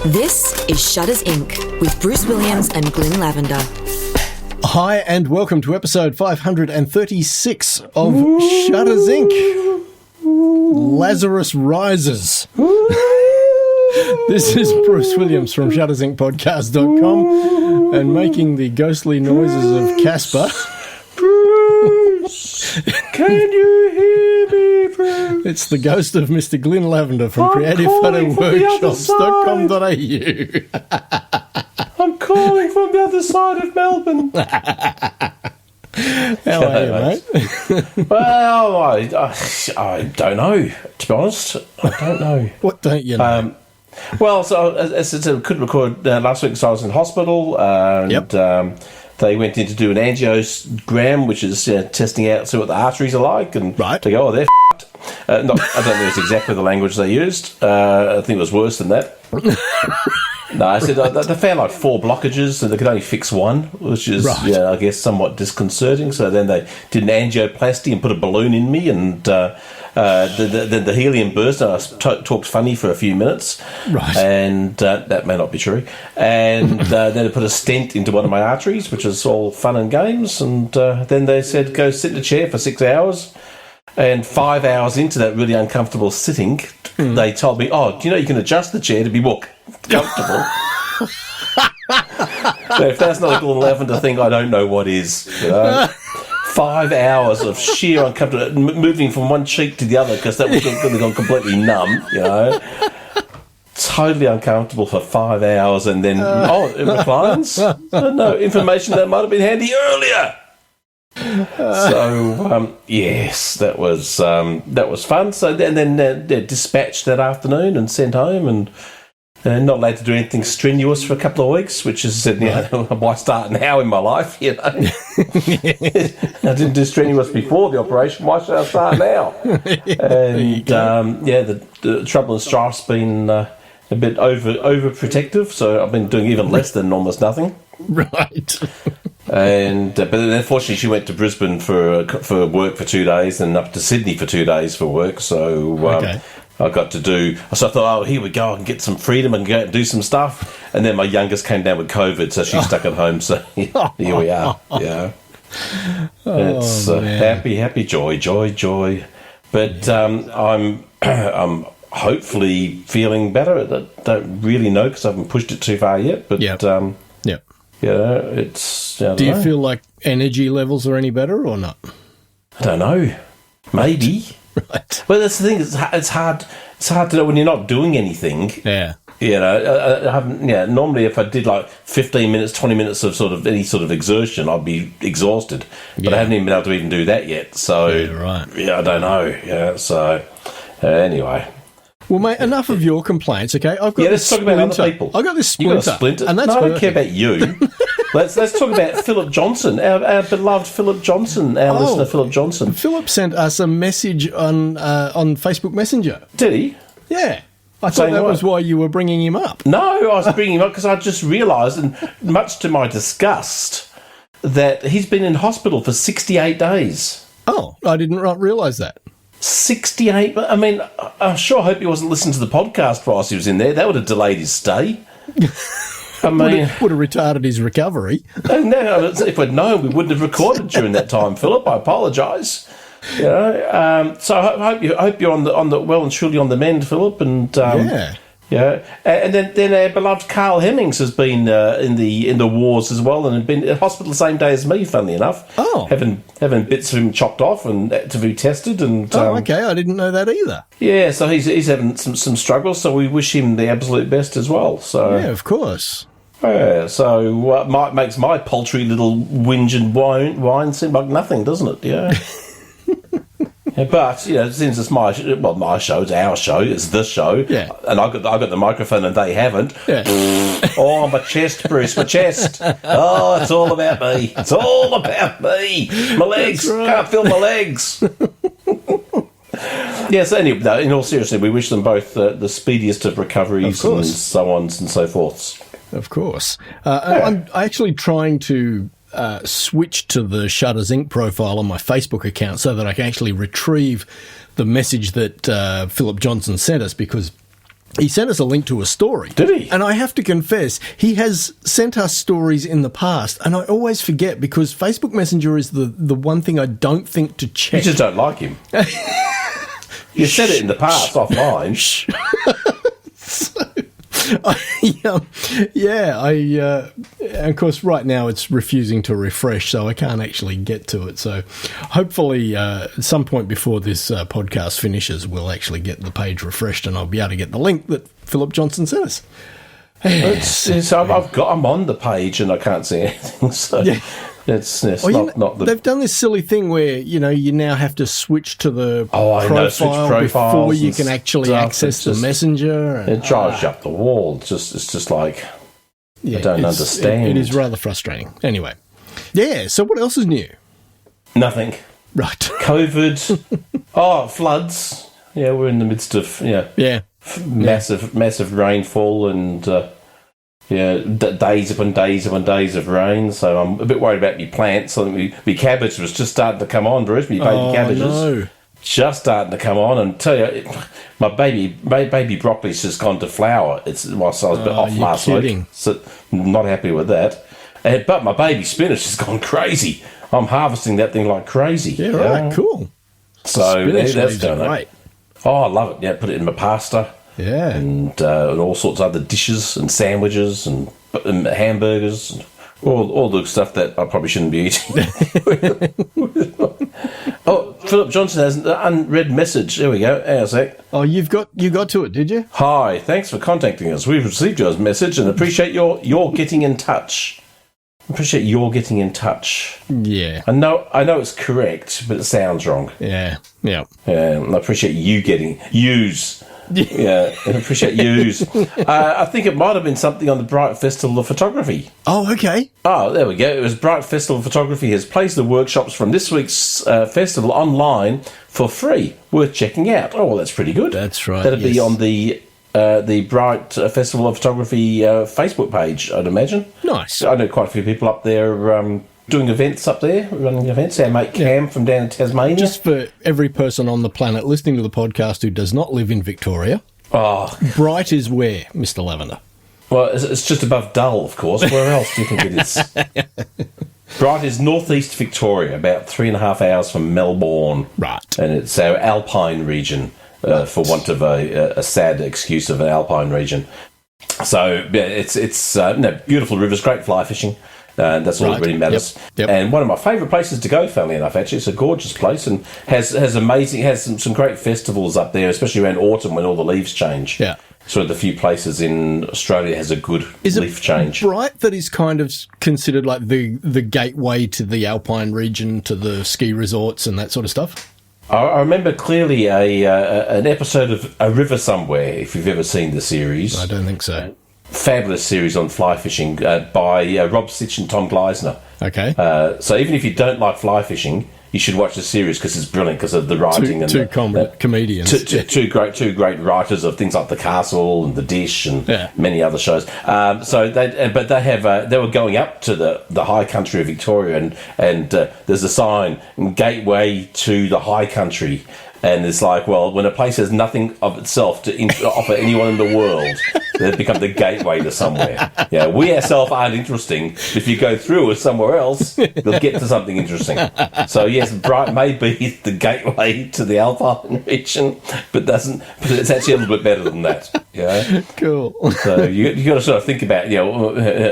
This is Shutters Inc. with Bruce Williams and Glynn Lavender. Hi and welcome to episode 536 of Shutters Inc. Lazarus Rises. This is Bruce Williams from ShuttersIncPodcast.com and making the ghostly noises of Casper. Bruce, can you hear me, Bruce? It's the ghost of Mr. Glynn Lavender from CreativePhotoWorkshops.com.au. I'm calling from the other side of Melbourne. How are you, mate? Well, I don't know, to be honest. I don't know. What don't you know? Well, so as I said, I couldn't record last week because I was in hospital. And they went in to do an angiogram, which is testing out, see what the arteries are like. And they go, oh, they're f***ed. I don't know it's exactly the language they used. I think it was worse than that. No, I said they found like 4 blockages and they could only fix one, which is, I guess, somewhat disconcerting. So then they did an angioplasty and put a balloon in me, and the helium burst. And I talked funny for a few minutes, and that may not be true. And then they put a stent into one of my arteries, which is all fun and games. And then they said, go sit in a chair for 6 hours. And 5 hours into that really uncomfortable sitting, they told me, oh, do you know you can adjust the chair to be more comfortable? So if that's not a Glynn Lavender thing, I don't know what is. You know? 5 hours of sheer uncomfortable, moving from one cheek to the other because that was going to go completely numb, you know. Totally uncomfortable for 5 hours, and then, it reclines? No, information that might have been handy earlier. So yes, that was fun. So then they're dispatched that afternoon and sent home, and not allowed to do anything strenuous for a couple of weeks, which is why start now in my life, you know. I didn't do strenuous before the operation. Why should I start now? And the trouble and strife's been a bit overprotective, so I've been doing even less than almost nothing. Right. And but then unfortunately she went to Brisbane for work for 2 days and up to Sydney for 2 days for work. So I got to do. So I thought, here we go. I can get some freedom and go out and do some stuff. And then my youngest came down with COVID, so she's stuck at home. So here we are. Yeah, it's happy, joy. But I'm hopefully feeling better. I don't really know because I haven't pushed it too far yet. But it's. Do you feel like energy levels are any better or not? I don't know. Maybe. Right. Well, that's the thing. It's hard. It's hard to know when you're not doing anything. Yeah. You know, I haven't. Yeah. Normally, if I did like 15 minutes, 20 minutes of any sort of exertion, I'd be exhausted. But I haven't even been able to even do that yet. So I don't know. Yeah. So anyway. Well, mate, enough of your complaints, okay? Let's talk about other people. I've got this splinter. You got a splinter? And that's I don't care about you. Let's talk about Philip Johnson, our beloved Philip Johnson, our listener Philip Johnson. Philip sent us a message on Facebook Messenger. Did he? Yeah. I thought that was why you were bringing him up. No, I was bringing him up because I just realised, and much to my disgust, that he's been in hospital for 68 days. Oh, I didn't realise that. 68. I mean, I sure hope he wasn't listening to the podcast whilst he was in there. That would have delayed his stay. I mean, would have retarded his recovery. No, if we'd known, we wouldn't have recorded during that time, Philip. I apologise. You know, so I hope you're on the well and truly on the mend, Philip. And and then our beloved Carl Hemmings has been in the wars as well, and had been in hospital the same day as me. Funnily enough, having bits of him chopped off and to be tested. And okay, I didn't know that either. Yeah, so he's having some struggles. So we wish him the absolute best as well. So yeah, of course. Yeah, so what makes my paltry little whinge and whine seem like nothing, doesn't it? Yeah. But since it's my show, it's our show, it's the show, and I got the microphone and they haven't. Yeah. Oh, my chest, Bruce, my chest. Oh, it's all about me. It's all about me. My legs, can't feel my legs. Yes. Anyway, in all seriousness, we wish them both the speediest of recoveries and so on and so forths. Of course. I'm actually trying to switch to the Shutters Inc. profile on my Facebook account so that I can actually retrieve the message that Philip Johnson sent us, because He sent us a link to a story. Did he? And I have to confess, he has sent us stories in the past, and I always forget because Facebook Messenger is the one thing I don't think to check. You just don't like him. You said it in the past offline. And of course, right now it's refusing to refresh, so I can't actually get to it. So hopefully at some point before this podcast finishes, we'll actually get the page refreshed and I'll be able to get the link that Philip Johnson sent us. I'm on the page and I can't see anything. So it's not the... They've done this silly thing where, you now have to switch to the profile before you can actually access the messenger. It drives you up the wall. It's just like, I don't understand. It is rather frustrating. Anyway. Yeah, so what else is new? Nothing. Right. COVID. Floods. Yeah, we're in the midst of, massive rainfall and... days upon days upon days of rain. So I'm a bit worried about my plants. I think my cabbage was just starting to come on, Bruce. My baby cabbages. No. Just starting to come on. And tell you, my baby broccoli's just gone to flower. Whilst I was a bit off last week. So not happy with that. But my baby spinach has gone crazy. I'm harvesting that thing like crazy. Yeah, right. Cool. So that's going great. Oh, I love it. Yeah, put it in my pasta. Yeah. And all sorts of other dishes and sandwiches and hamburgers and all the stuff that I probably shouldn't be eating. Philip Johnson has an unread message. There we go. Hang on a sec. Oh, you got to it, did you? Hi, thanks for contacting us. We've received your message and appreciate your getting in touch. Appreciate your getting in touch. Yeah. I know it's correct, but it sounds wrong. Yeah. I appreciate you getting use. Yeah, I appreciate yous. I think it might have been something on the Bright Festival of Photography. Oh, okay. Oh, there we go. It was Bright Festival of Photography has placed the workshops from this week's festival online for free. Worth checking out. Oh, well, that's pretty good. That's right. That'd be on the Bright Festival of Photography Facebook page, I'd imagine. Nice. I know quite a few people up there doing events up there, running events. Our mate Cam from down in Tasmania. Just for every person on the planet listening to the podcast who does not live in Victoria, Bright is where, Mr. Lavender? Well, it's just above Dull, of course. Where else do you think it is? Bright is northeast Victoria, about 3.5 hours from Melbourne. Right. And it's our alpine region, for want of a sad excuse of an alpine region. So, yeah, it's beautiful rivers, great fly fishing. That's all that really matters. Yep. And one of my favourite places to go, funnily enough, actually. It's a gorgeous place and has some great festivals up there, especially around autumn when all the leaves change. Yeah. So the few places in Australia has a good leaf change. Bright that is kind of considered like the gateway to the alpine region, to the ski resorts and that sort of stuff? I remember clearly an episode of A River Somewhere, if you've ever seen the series. I don't think so. Fabulous series on fly fishing by Rob Sitch and Tom Gleisner. Okay. So even if you don't like fly fishing, you should watch the series because it's brilliant because of the writing two comedians. Two great writers of things like The Castle and The Dish and many other shows. They were going up to the high country of Victoria and there's a sign, gateway to the high country. And it's like, well, when a place has nothing of itself to offer anyone in the world, they've become the gateway to somewhere. Yeah, we ourselves aren't interesting. If you go through us somewhere else, you'll get to something interesting. So yes, Bright may be the gateway to the alpine region, but it's actually a little bit better than that. Yeah, cool. So you got to sort of think about,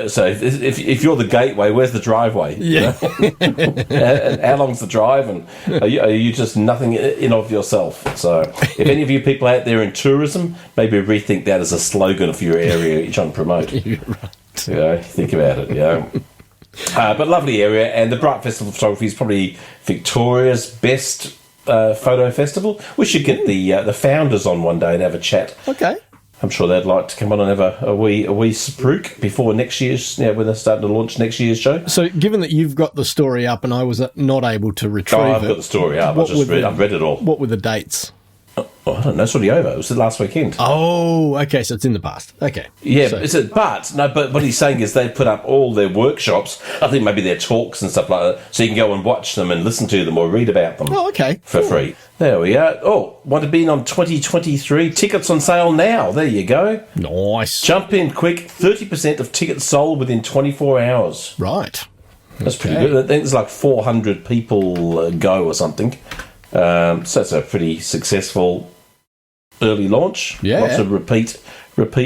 so if you're the gateway, where's the driveway? Yeah. How long's the drive, and are you just nothing in of yourself? So if any of you people out there in tourism, maybe rethink that as a slogan for your area you're trying to promote. You're right. Think about it. But lovely area, and the Bright Festival of Photography is probably Victoria's best photo festival. We should get the founders on one day and have a chat. Okay. I'm sure they'd like to come on and have a wee spruik before next year's, when they're starting to launch next year's show. So, given that you've got the story up and I was not able to retrieve I've got the story up. I've read it all. What were the dates? Oh, I don't know. Sort of over. It was the last weekend. Oh, okay. So it's in the past. Okay. Yeah, So, but what he's saying is they put up all their workshops. I think maybe their talks and stuff like that, so you can go and watch them and listen to them or read about them. oh, okay. For free. There we are. Oh, want to be in on 2023? Tickets on sale now. There you go. Nice. Jump in quick. 30% of tickets sold within 24 hours. Right. That's pretty good. I think there's like 400 people go or something. So that's a pretty successful early launch. Yeah. Lots of repeat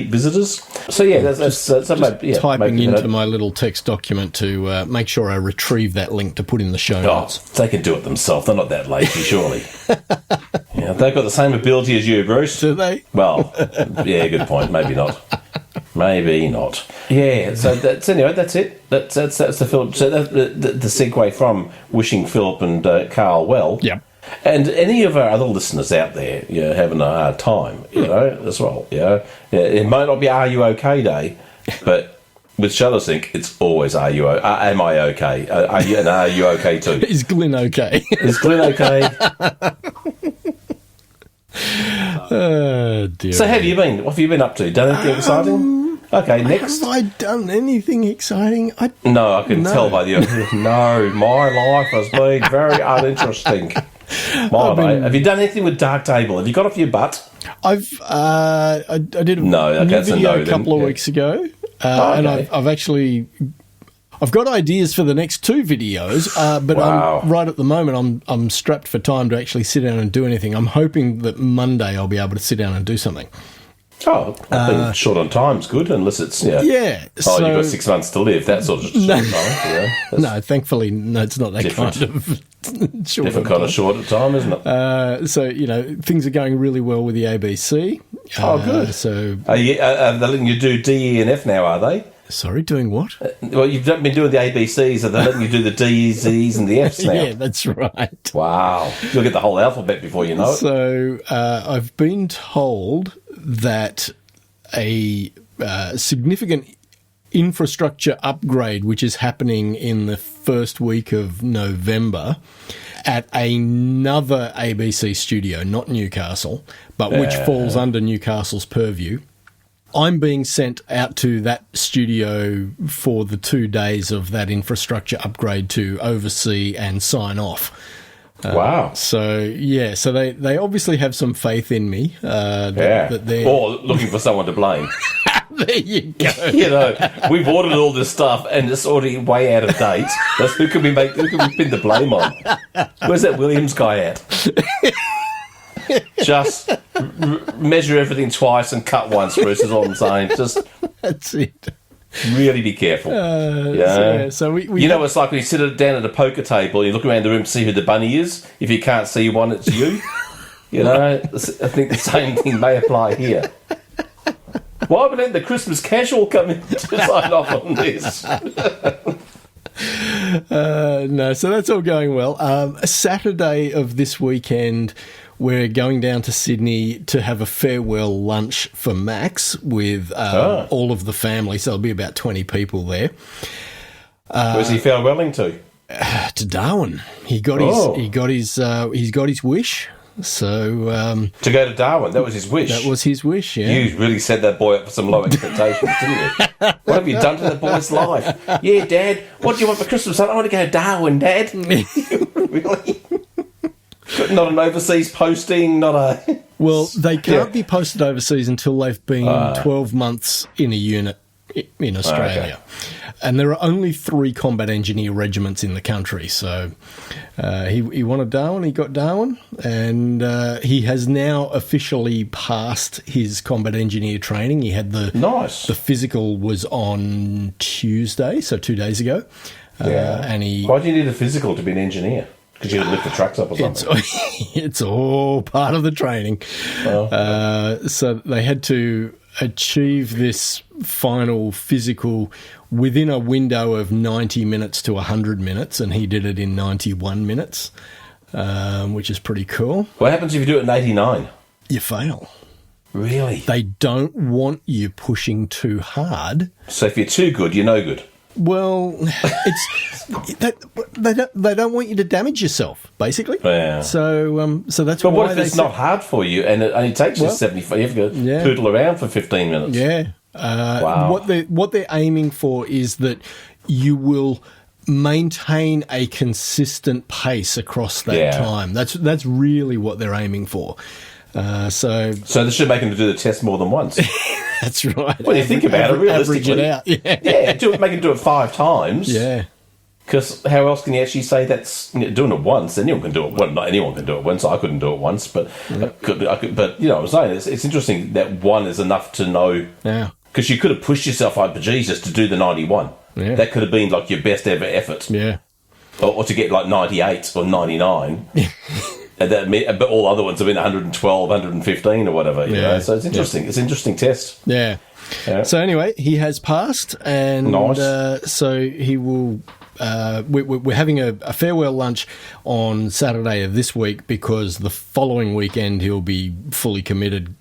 visitors. So yeah, that's typing into my little text document to make sure I retrieve that link to put in the show notes. They can do it themselves. They're not that lazy, surely. Yeah, they've got the same ability as you, Bruce. Do they? Well, yeah, good point. Maybe not. Maybe not. Yeah. So that's it. That's the Philip. So the segue from wishing Philip and Carl well. Yep. And any of our other listeners out there, having a hard time, as well. It might not be Are You OK Day, but with Shuttersync, it's always Am I OK? Are you OK too? Is Glynn okay? Is Glynn okay? Oh, dear. So, have you been? What have you been up to? Done anything exciting? Okay, next. Have I done anything exciting? No, I can tell by the. No, my life has been very uninteresting. Have you done anything with Darktable? Have you got off your butt? I did a new video a couple of weeks ago, and I've got ideas for the next 2 videos, but right at the moment I'm strapped for time to actually sit down and do anything. I'm hoping that Monday I'll be able to sit down and do something. Oh, I think short on time's good, unless it's yeah. Oh, you've got 6 months to live. That sort of short time. Yeah, no, thankfully, no, it's not that different. kind of short. Different kind of short of time, isn't it? So things are going really well with the ABC. Oh, good. So are they letting you do D, E, and F now? Are they? Sorry, doing what? Well, you've been doing the ABCs. Are they letting you do the D's, E's, and the F's now? Yeah, that's right. Wow, you'll get the whole alphabet before you know it. So I've been told that a significant infrastructure upgrade, which is happening in the first week of November at another ABC studio, not Newcastle, but which falls under Newcastle's purview. I'm being sent out to that studio for the 2 days of that infrastructure upgrade to oversee and sign off. Wow. So they obviously have some faith in me. That they're... Or looking for someone to blame. There you go. We've ordered all this stuff and it's already way out of date. Who can we pin the blame on? Where's that Williams guy at? Just measure everything twice and cut once, Bruce, is all I'm saying. That's it. Really be careful. So we it's like when you sit down at a poker table, you look around the room to see who the bunny is. If you can't see one, it's you. I think the same thing may apply here. Why would let the Christmas casual come in to sign off on this? No, so that's all going well. Saturday of this weekend, we're going down to Sydney to have a farewell lunch for Max with all of the family. So there'll be about 20 people there. Where's he farewelling to? To Darwin. He's got his wish. So to go to Darwin, that was his wish. That was his wish. Yeah. You really set that boy up for some low expectations, didn't you? What have you done to that boy's life? Yeah, Dad. What do you want for Christmas? I want to go to Darwin, Dad. Really? Not an overseas posting, not a... Well, they can't be posted overseas until they've been 12 months in a unit in Australia. Okay. And there are only 3 combat engineer regiments in the country. So he wanted Darwin, he got Darwin, and he has now officially passed his combat engineer training. He had the physical was on Tuesday, so 2 days ago. And why do you need a physical to be an engineer? Because you lift the trucks up or something. It's all part of the training. So they had to achieve this final physical within a window of 90 minutes to 100 minutes, and he did it in 91 minutes, which is pretty cool. What happens if you do it in 89? You fail. Really? They don't want you pushing too hard. So if you're too good, you're no good. Well, they don't want you to damage yourself, basically. Yeah. So that's. But why what if it's not hard for you and it only takes you 75? You have to go poodle around for 15 minutes. Yeah. Wow. What they're aiming for is that you will maintain a consistent pace across that time. That's really what they're aiming for. So they should make them do the test more than once. That's right. Well, you think about it, realistically. Average it out. Make them do it 5 times. Yeah. Because how else can you actually say that's doing it once? Anyone can do it. Well, not anyone can do it once. I couldn't do it once, but I could. But I'm saying it's interesting that one is enough to know. Yeah. Because you could have pushed yourself over Jesus to do the 91. Yeah. That could have been like your best ever effort. Yeah. Or to get like 98 or 99. But all other ones have been 112, 115 or whatever. You know? So it's interesting. It's an interesting test. Yeah. So anyway, he has passed, and so he will. We're having a farewell lunch on Saturday of this week because the following weekend he'll be fully committed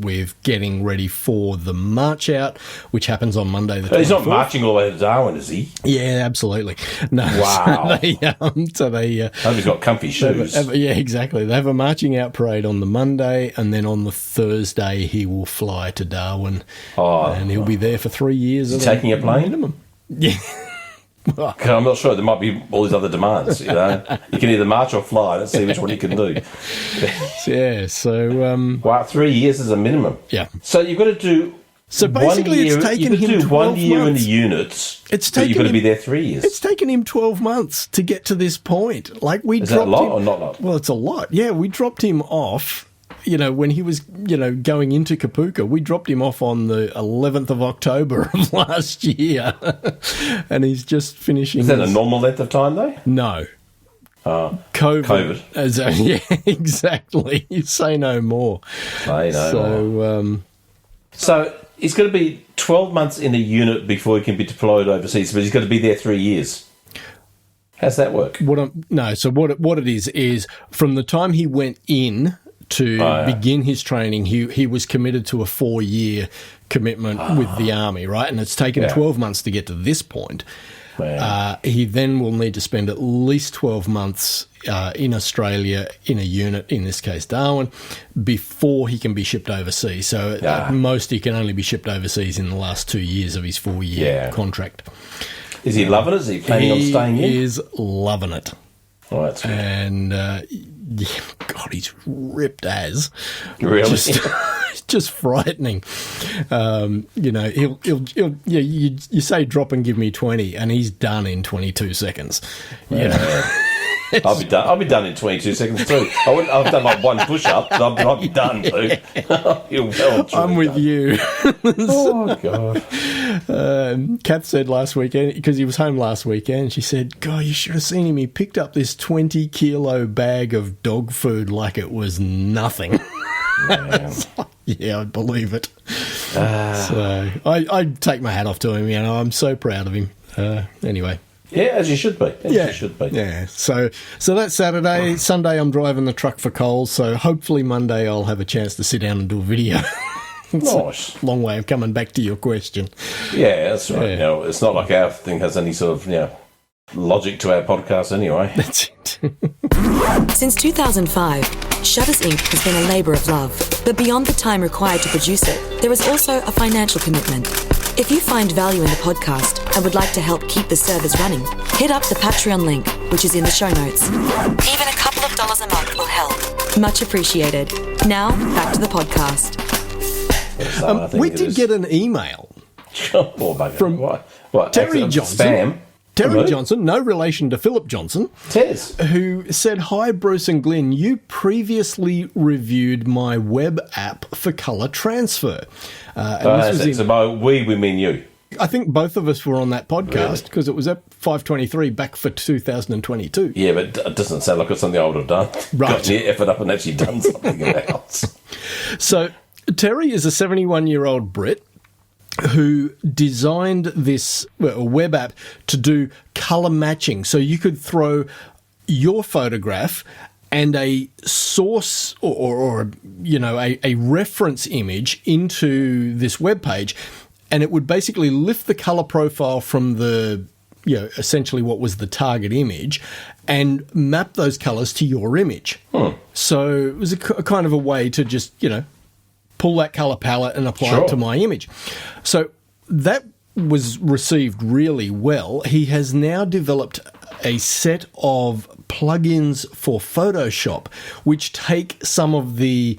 with getting ready for the march out, which happens on Monday the 24th. He's not marching all the way to Darwin, is he? Yeah, absolutely. No. Wow. So they hope he's got comfy shoes. Yeah, exactly. They have a marching out parade on the Monday, and then on the Thursday he will fly to Darwin, and he'll be there for 3 years. Is he taking a plane? Minimum. Yeah. I'm not sure. There might be all these other demands. You can either march or fly. Let's see which one you can do. Yeah. So, wow, 3 years is a minimum. Yeah. So you've got to do. So basically, it's taken him 12 1 year months. in the units. You've got to be there 3 years. It's taken him 12 months to get to this point. Like is that a lot or not a lot? Well, it's a lot. Yeah, we dropped him off. When he was, going into Kapuka, we dropped him off on the 11th of October of last year. And he's just finishing. Is that a normal length of time, though? No. COVID. Yeah, exactly. You say no more. Say no more. So he's going to be 12 months in a unit before he can be deployed overseas, but he's got to be there 3 years. How's that work? So what it is from the time he went in to begin his training, he was committed to a 4-year commitment with the Army, right? And it's taken 12 months to get to this point. He then will need to spend at least 12 months in Australia in a unit, in this case Darwin, before he can be shipped overseas. So at most he can only be shipped overseas in the last 2 years of his 4-year contract. Is he loving it? Is he planning on staying in? He is loving it. Oh, that's good. And God, he's ripped as. Really? Just frightening. You say drop and give me 20, and he's done in 22 seconds. I'll be done in 22 seconds too. I've done like one push-up, but I'll be done too. I'm with you. Oh, God. Kath said last weekend, because he was home last weekend, she said, God, you should have seen him. He picked up this 20-kilo bag of dog food like it was nothing. Yeah, I believe it. So I take my hat off to him. I'm so proud of him. Anyway. Yeah, as you should be. You should be. Yeah. So that's Saturday. Sunday, I'm driving the truck for Coles. So hopefully Monday I'll have a chance to sit down and do a video. It's nice. A long way of coming back to your question. Yeah, that's right. Yeah. It's not like our thing has any sort of logic to our podcast anyway. That's it. Since 2005, Shutters Inc. has been a labour of love. But beyond the time required to produce it, there is also a financial commitment. If you find value in the podcast and would like to help keep the servers running, hit up the Patreon link, which is in the show notes. Even a couple of dollars a month will help. Much appreciated. Now, back to the podcast. We did get an email from what? Terry Johnson. Spam? Terry Johnson, no relation to Philip Johnson, who said, "Hi, Bruce and Glynn. You previously reviewed my web app for colour transfer." So by we mean you. I think both of us were on that podcast because it was at 523 back for 2022. Yeah, but it doesn't sound like it's something I would have done. Right. Got the effort up and actually done something else. So Terry is a 71-year-old Brit who designed this web app to do colour matching. So you could throw your photograph and a source or a reference image into this web page, and it would basically lift the color profile from the, essentially what was the target image, and map those colors to your image. So it was a kind of a way to just, pull that color palette and apply it to my image. So that was received really well. He has now developed a set of plugins for Photoshop, which take some of the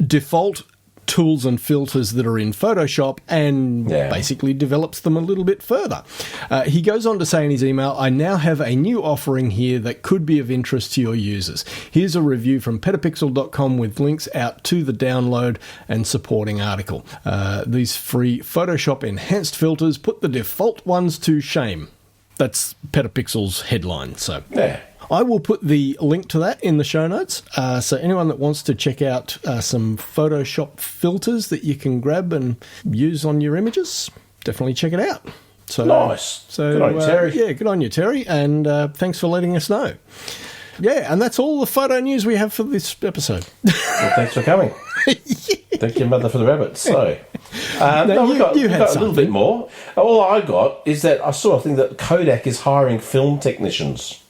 default tools and filters that are in Photoshop and basically develops them a little bit further. He goes on to say in his email, I now have a new offering here that could be of interest to your users. Here's a review from petapixel.com with links out to the download and supporting article. These free Photoshop enhanced filters put the default ones to shame. That's Petapixel's headline. So I will put the link to that in the show notes. So anyone that wants to check out some Photoshop filters that you can grab and use on your images, definitely check it out. So nice. So good on you, Terry. Yeah, good on you, Terry. And thanks for letting us know. Yeah, and that's all the photo news we have for this episode. Well, thanks for coming. Thank you, Mother, for the rabbits. So, we've got a little bit more. All I got is that I saw a thing that Kodak is hiring film technicians.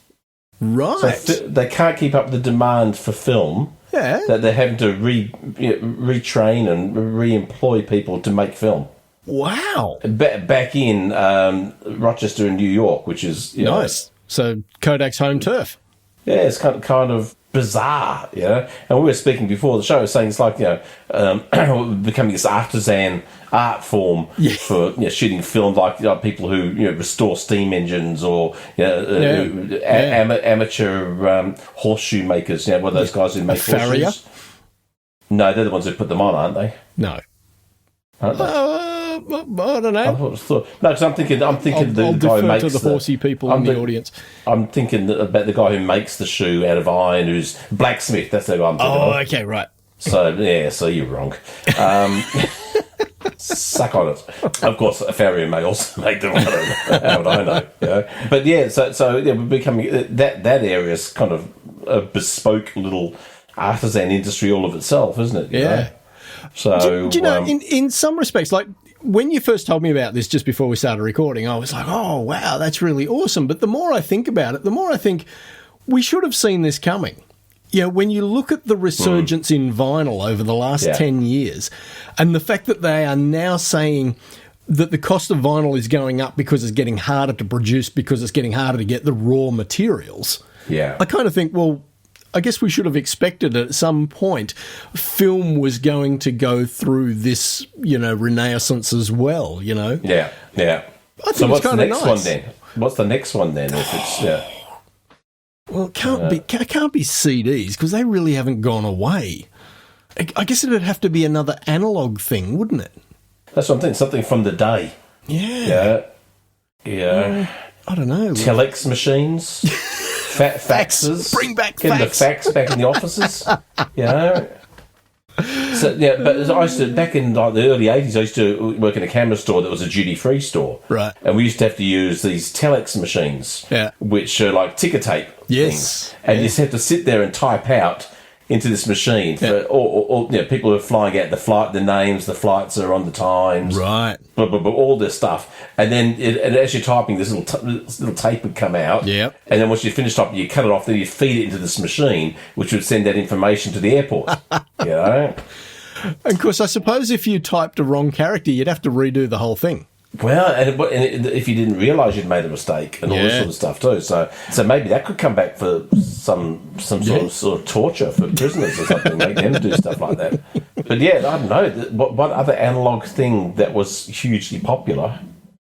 Right. So they can't keep up the demand for film. Yeah. That they're having to retrain and re-employ people to make film. Wow. Back in Rochester in New York, which is nice. So Kodak's home turf. Yeah, it's kind of bizarre, And we were speaking before the show, saying it's like becoming this artisan art form for shooting film, like people who restore steam engines or amateur horseshoe makers. What those guys who make horseshoes? No, they're the ones who put them on, aren't they? No. Aren't they? I don't know. No, because I'm thinking I'll the guy who makes to the horsey people in the audience. I'm thinking about the guy who makes the shoe out of iron, who's blacksmith. That's the guy I'm thinking of. Oh, okay, right. So you're wrong. Suck on it. Of course, farrier males make them. How would I know? But we're becoming that area's kind of a bespoke little artisan industry all of itself, isn't it? Yeah. So do you know, in some respects, like when you first told me about this just before we started recording, I was like, oh, wow, that's really awesome. But the more I think about it, the more I think we should have seen this coming. When you look at the resurgence in vinyl over the last 10 years and the fact that they are now saying that the cost of vinyl is going up because it's getting harder to produce, because it's getting harder to get the raw materials. Yeah. I kind of think, well, I guess we should have expected at some point film was going to go through this, renaissance as well, Yeah. I think what's the next one then? What's the next one then? If it's Well, it can't be CDs because they really haven't gone away. I guess it'd have to be another analog thing, wouldn't it? That's what I'm thinking. Something from the day. Yeah. I don't know. Telex machines. Faxes. Bring back Getting fax. the fax back in the offices. So but I used to, back in like the early 80s, I used to work in a camera store that was a duty-free store. Right. And we used to have to use these telex machines, which are like ticker tape things. And you just have to sit there and type out into this machine for or people who are flying out the names, the flights are on the times, right? But all this stuff, and then as you're typing, this little tape would come out, and then once you finish typing, you cut it off, then you feed it into this machine, which would send that information to the airport. And of course, I suppose if you typed a wrong character, you'd have to redo the whole thing. Well, and if you didn't realise you'd made a mistake and all this sort of stuff too, so maybe that could come back for some sort of torture for prisoners or something, make them do stuff like that. But I don't know what other analogue thing that was hugely popular.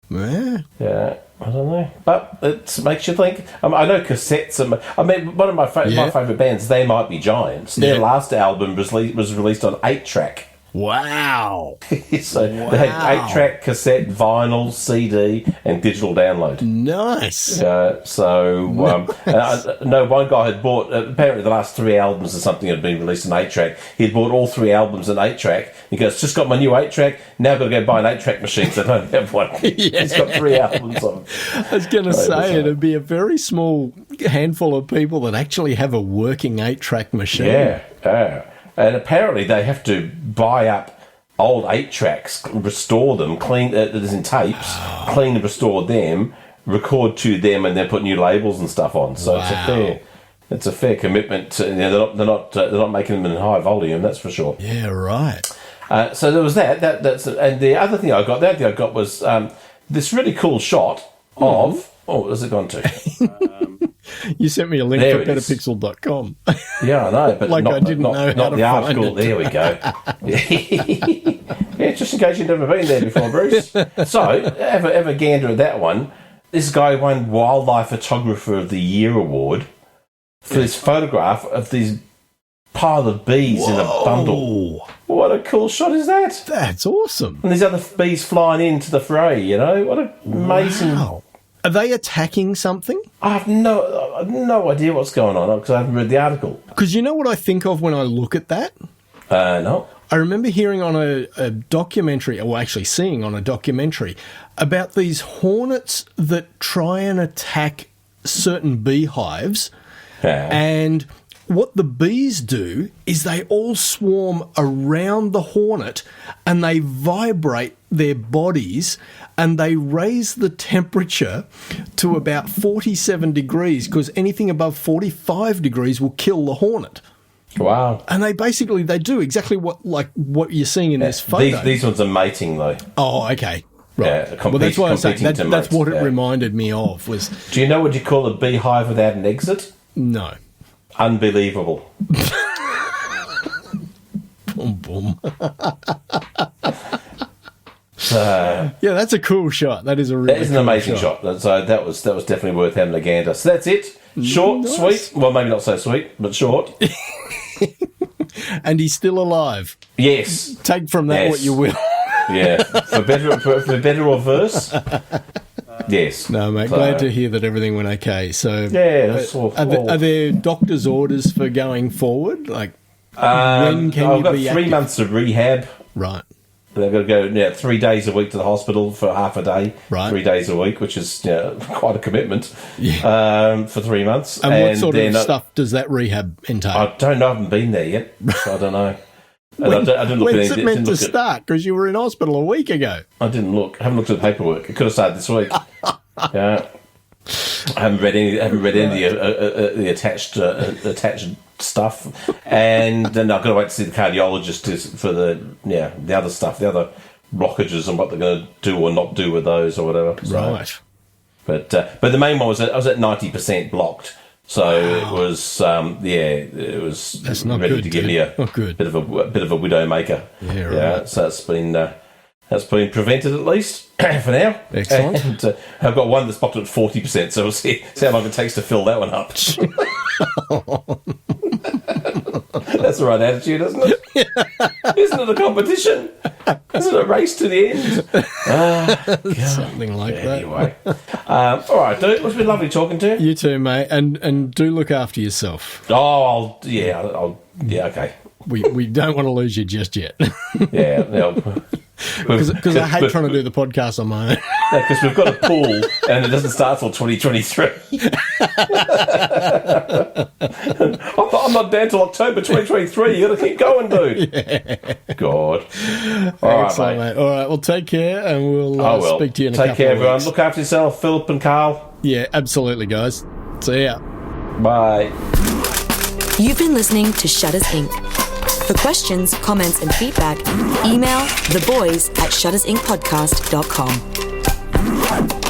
Yeah, I don't know, but it makes you think. I know cassettes. One of my favourite bands, They Might Be Giants. Their last album was released on 8-track. Wow. So they had 8-track, cassette, vinyl, CD, and digital download. Nice. No, one guy had bought, apparently the last 3 albums or something had been released on 8-track. He'd bought all 3 albums on 8-track. He goes, just got my new 8-track, now I've got to go buy an 8-track machine because I don't have one. He's got 3 albums on. I was going to say, it'd be a very small handful of people that actually have a working 8-track machine. Yeah. And apparently they have to buy up old 8 tracks, restore them, clean that is in tapes, clean and restore them, record to them, and then put new labels and stuff on. So it's a fair commitment. They're not making them in high volume, that's for sure. Yeah, right. So there was that. And the other thing I got was this really cool shot of. Oh, where's it gone to? You sent me a link for betterpixel.com. Yeah, I know, but like I didn't know how not to the find article. it. There we go. Yeah, just in case you've never been there before, Bruce. So, have a gander at that one. This guy won Wildlife Photographer of the Year award for this photograph of these pile of bees in a bundle. What a cool shot is that? That's awesome. And these other bees flying into the fray, What an amazing... Wow. Are they attacking something? I have no idea what's going on because I haven't read the article. Because you know what I think of when I look at that? No. I remember hearing on a documentary, or actually seeing on a documentary, about these hornets that try and attack certain beehives. And what the bees do is they all swarm around the hornet and they vibrate their bodies and they raise the temperature to about 47 degrees because anything above 45 degrees will kill the hornet. Wow. And they do exactly what you're seeing in this photo. These ones are mating, though. Oh, okay. Right. Yeah, well, that's why I was saying that's what it reminded me of. Was. Do you know what you call a beehive without an exit? No. Unbelievable. Boom, boom. Yeah, that's a cool shot. That is an amazing shot. So that was definitely worth having a gander. So that's it. Short, sweet. Well, maybe not so sweet, but short. And he's still alive. Yes. Take from that what you will. Yeah. For better or worse. Yes. No, mate. Glad to hear that everything went okay. So, are there doctor's orders for going forward? Like, when can I've got be 3 months of rehab. Right. They've got to go 3 days a week to the hospital for half a day. Right. 3 days a week, which is quite a commitment. Yeah. For 3 months. And what sort of stuff does that rehab entail? I don't know. I haven't been there yet, so I don't know. When's it meant to start? Because you were in hospital a week ago. I didn't look. I haven't looked at the paperwork. It could have started this week. Yeah. I haven't read any of the attached stuff, and then I've got to wait to see the cardiologist for the other stuff, the other blockages, and what they're going to do or not do with those or whatever. Right. But the main one was I was at 90% blocked. So it was, it was That's not ready good, to give me a bit of a widow maker. Yeah, right. Yeah, so that's been prevented at least for now. Excellent. And I've got one that's blocked at 40%. So we'll see how long it takes to fill that one up. That's the right attitude, isn't it? Isn't it a competition? Isn't it a race to the end? Something like that. Anyway. All right, dude. It's been lovely talking to you. You too, mate. And do look after yourself. Oh, okay. We don't want to lose you just yet. Yeah. Because I hate trying to do the podcast on my own. Because we've got a pool and it doesn't start till 2023. I'm not down till October 2023. You got to keep going, dude. Yeah. God. All right, mate. All right, well, take care and we'll speak to you in a couple of weeks. Take care, everyone. Look after yourself, Philip and Carl. Yeah, absolutely, guys. See ya. Bye. You've been listening to Shutters Inc. For questions, comments, and feedback, email theboys@shuttersincpodcast.com.